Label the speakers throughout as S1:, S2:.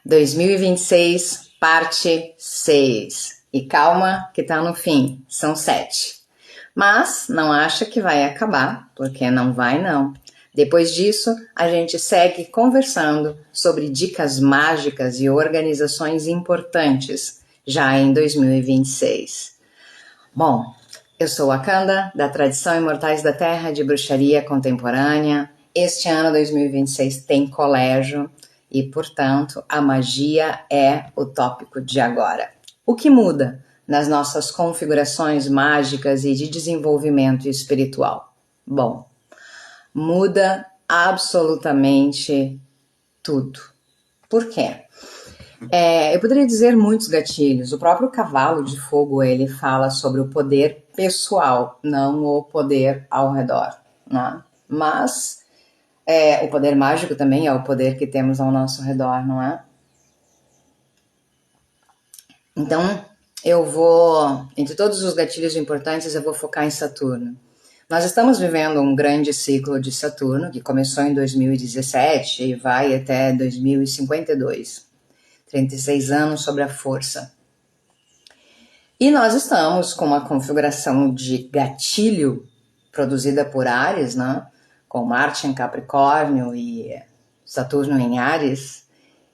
S1: 2026, parte 6. E calma que tá no fim, são 7. Mas não acha que vai acabar, porque não vai não. Depois disso, a gente segue conversando sobre dicas mágicas e organizações importantes, já em 2026. Bom, eu sou a Kanda, da Tradição Imortais da Terra de Bruxaria Contemporânea. Este ano 2026 tem colégio e, portanto, a magia é o tópico de agora. O que muda nas nossas configurações mágicas e de desenvolvimento espiritual? Bom, muda absolutamente tudo. Por quê? Eu poderia dizer muitos gatilhos. O próprio cavalo de fogo, ele fala sobre o poder pessoal, não o poder ao redor, né? Mas o poder mágico também é o poder que temos ao nosso redor, não é? Então, entre todos os gatilhos importantes, eu vou focar em Saturno. Nós estamos vivendo um grande ciclo de Saturno, que começou em 2017 e vai até 2052. 36 anos sobre a força. E nós estamos com uma configuração de gatilho produzida por Áries, né? Com Marte em Capricórnio e Saturno em Áries,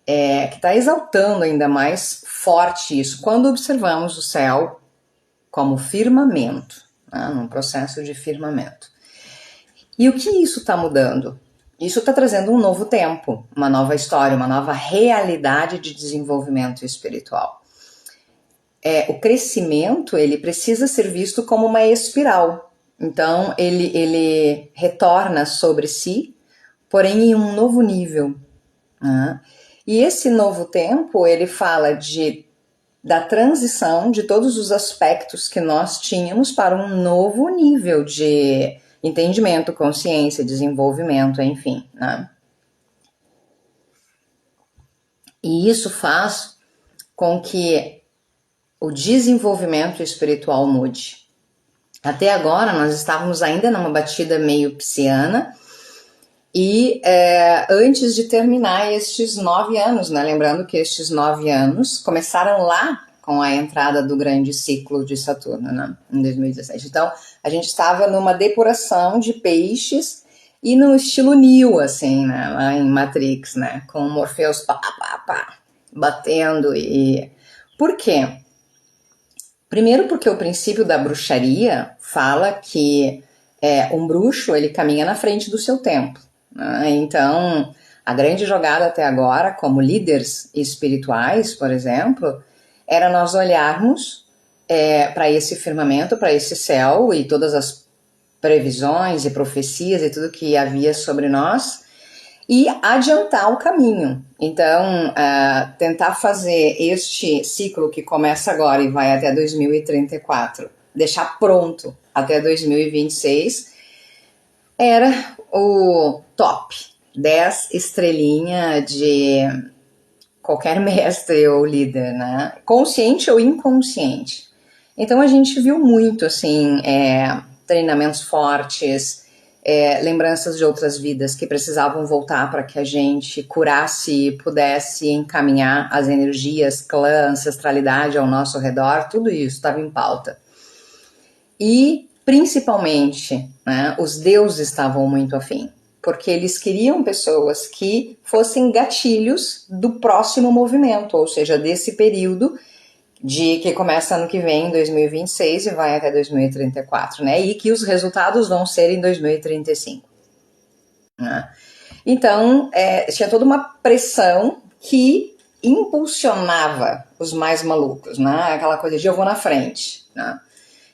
S1: que está exaltando ainda mais forte isso quando observamos o céu como firmamento, né? Num processo de firmamento. E o que isso está mudando? Isso está trazendo um novo tempo, uma nova história, uma nova realidade de desenvolvimento espiritual. O crescimento, ele precisa ser visto como uma espiral. Então, ele retorna sobre si, porém em um novo nível, né? E esse novo tempo, ele fala da transição de todos os aspectos que nós tínhamos para um novo nível de entendimento, consciência, desenvolvimento, enfim, né? E isso faz com que o desenvolvimento espiritual mude. Até agora nós estávamos ainda numa batida meio pisciana e antes de terminar estes 9 anos, né? Lembrando que estes 9 anos começaram lá com a entrada do grande ciclo de Saturno, né? Em 2017. Então, a gente estava numa depuração de peixes e no estilo Neo, assim, né? Lá em Matrix, né? Com o Morpheus batendo e... Por quê? Primeiro porque o princípio da bruxaria fala que um bruxo, ele caminha na frente do seu tempo, né? Então, a grande jogada até agora, como líderes espirituais, por exemplo, era nós olharmos para esse firmamento, para esse céu e todas as previsões e profecias e tudo que havia sobre nós e adiantar o caminho. Então, tentar fazer este ciclo que começa agora e vai até 2034, deixar pronto até 2026, era o top 10 estrelinha de qualquer mestre ou líder, né? Consciente ou inconsciente. Então a gente viu muito, assim, treinamentos fortes, lembranças de outras vidas que precisavam voltar para que a gente curasse e pudesse encaminhar as energias, clã, ancestralidade ao nosso redor, tudo isso estava em pauta. E, principalmente, né, os deuses estavam muito afim, porque eles queriam pessoas que fossem gatilhos do próximo movimento, ou seja, desse período que começa ano que vem, em 2026, e vai até 2034, né? E que os resultados vão ser em 2035. Né? Então, tinha toda uma pressão que impulsionava os mais malucos, né? Aquela coisa de eu vou na frente, né?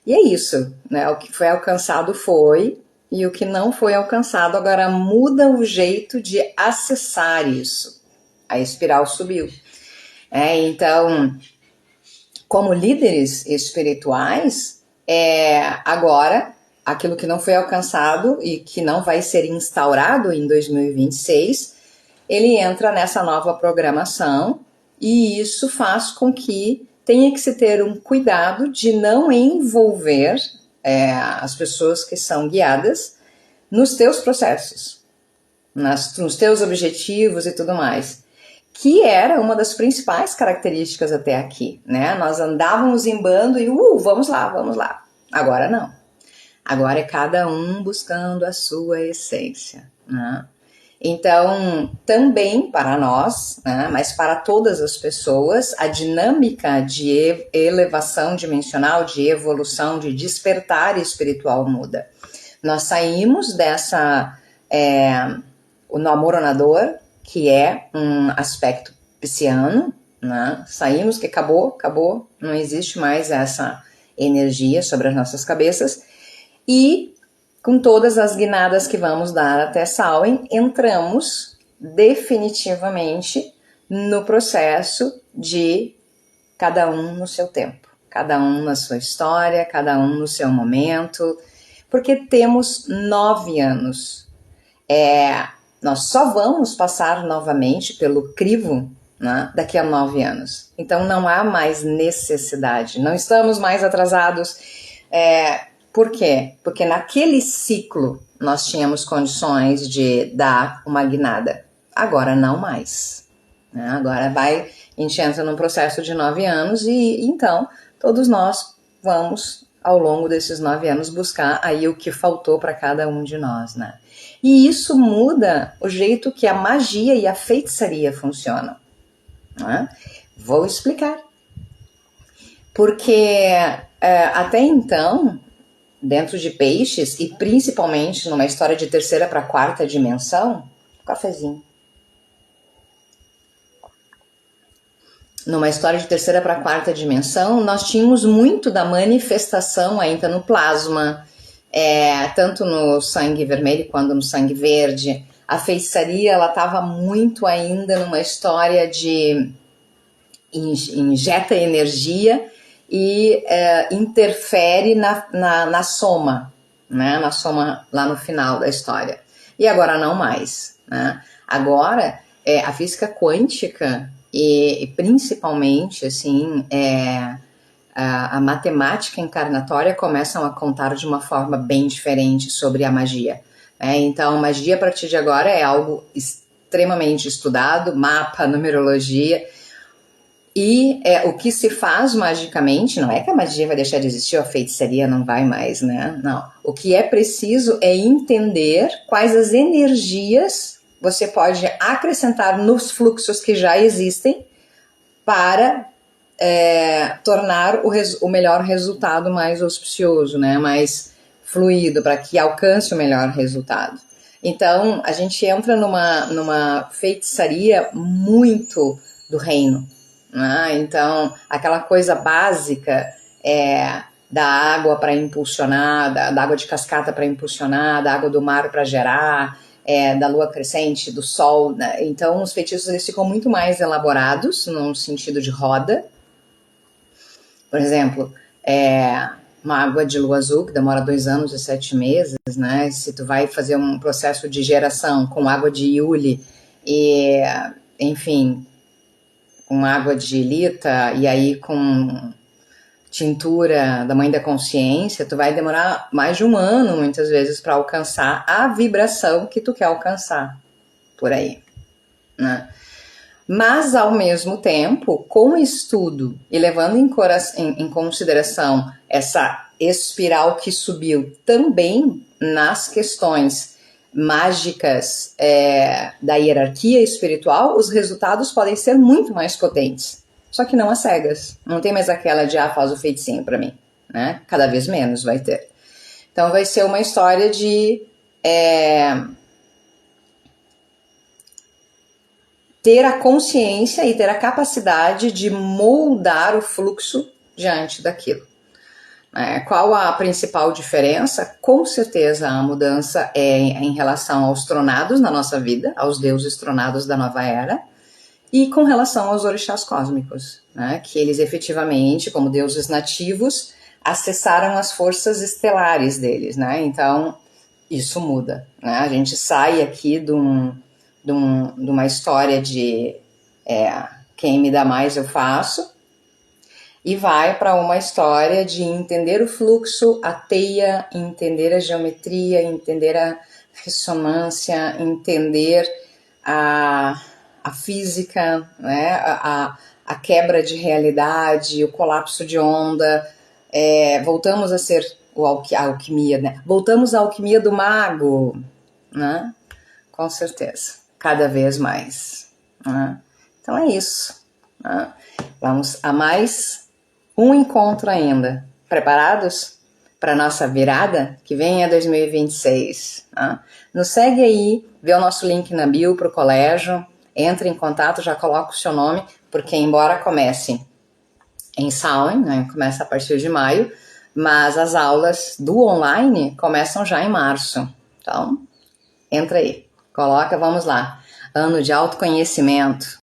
S1: E é isso, né? O que foi alcançado foi, e o que não foi alcançado agora muda o jeito de acessar isso. A espiral subiu. Então, como líderes espirituais, agora, aquilo que não foi alcançado e que não vai ser instaurado em 2026, ele entra nessa nova programação e isso faz com que tenha que se ter um cuidado de não envolver as pessoas que são guiadas nos teus processos, nos teus objetivos e tudo mais. que era uma das principais características até aqui, né? Nós andávamos em bando e vamos lá, vamos lá. Agora não. Agora é cada um buscando a sua essência, né? Então, também para nós, né, mas para todas as pessoas, a dinâmica de elevação dimensional, de evolução, de despertar espiritual muda. Nós saímos dessa, o Namoronador, que é um aspecto pisciano, né? Saímos que acabou, não existe mais essa energia sobre as nossas cabeças, e com todas as guinadas que vamos dar até Samhain, entramos definitivamente no processo de cada um no seu tempo, cada um na sua história, cada um no seu momento, porque temos 9 anos. Nós só vamos passar novamente pelo crivo, né, daqui a 9 anos. Então não há mais necessidade, não estamos mais atrasados. Por quê? Porque naquele ciclo nós tínhamos condições de dar uma guinada. Agora não mais. Né? Agora a gente entra num processo de 9 anos e então todos nós vamos, ao longo desses 9 anos, buscar aí o que faltou para cada um de nós, né? E isso muda o jeito que a magia e a feitiçaria funcionam. Né? Vou explicar. Porque até então, dentro de Peixes, e principalmente numa história de terceira para quarta dimensão, cafezinho. Numa história de terceira para quarta dimensão, nós tínhamos muito da manifestação ainda no plasma, tanto no sangue vermelho quanto no sangue verde. A feitiçaria, ela estava muito ainda numa história de injeta energia e interfere na soma, né? Na soma lá no final da história. E agora não mais, né? Agora, a física quântica e principalmente, assim, a matemática encarnatória começam a contar de uma forma bem diferente sobre a magia. Né? Então, magia a partir de agora é algo extremamente estudado, mapa, numerologia. E o que se faz magicamente, não é que a magia vai deixar de existir, a feitiçaria não vai mais, né? Não. O que é preciso é entender quais as energias você pode acrescentar nos fluxos que já existem para tornar o melhor resultado mais auspicioso, né? Mais fluido, para que alcance o melhor resultado. Então, a gente entra numa feitiçaria muito do reino. Então, aquela coisa básica da água para impulsionar, da água de cascata para impulsionar, da água do mar para gerar, da lua crescente, do sol. Né? Então, os feitiços eles ficam muito mais elaborados, no sentido de roda. Por exemplo, uma água de lua azul, que demora 2 anos e 7 meses, né? Se tu vai fazer um processo de geração com água de Yule e, enfim, com água de Lita e aí com tintura da Mãe da Consciência, tu vai demorar mais de 1 ano, muitas vezes, para alcançar a vibração que tu quer alcançar por aí, né? Mas, ao mesmo tempo, com o estudo e levando em consideração essa espiral que subiu também nas questões mágicas da hierarquia espiritual, os resultados podem ser muito mais potentes. Só que não às cegas. Não tem mais aquela de, faz o feitinho pra mim. Né? Cada vez menos vai ter. Então vai ser uma história de ter a consciência e ter a capacidade de moldar o fluxo diante daquilo. Qual a principal diferença? Com certeza a mudança é em relação aos tronados na nossa vida, aos deuses tronados da nova era, e com relação aos orixás cósmicos, né? Que eles efetivamente, como deuses nativos, acessaram as forças estelares deles, né? Então, isso muda, né? A gente sai aqui de uma história de quem me dá mais eu faço, e vai para uma história de entender o fluxo, a teia, entender a geometria, entender a ressonância, entender a a física, né? A quebra de realidade, o colapso de onda, voltamos a ser a alquimia, né? Voltamos à alquimia do mago, né? Com certeza, cada vez mais, né? Então é isso, né? Vamos a mais um encontro ainda. Preparados para a nossa virada que vem é 2026? Né? Nos segue aí, vê o nosso link na bio para o colégio, entre em contato, já coloca o seu nome, porque embora comece em Samhain, né, começa a partir de maio, mas as aulas do online começam já em março. Então, entra aí, coloca, vamos lá. Ano de autoconhecimento.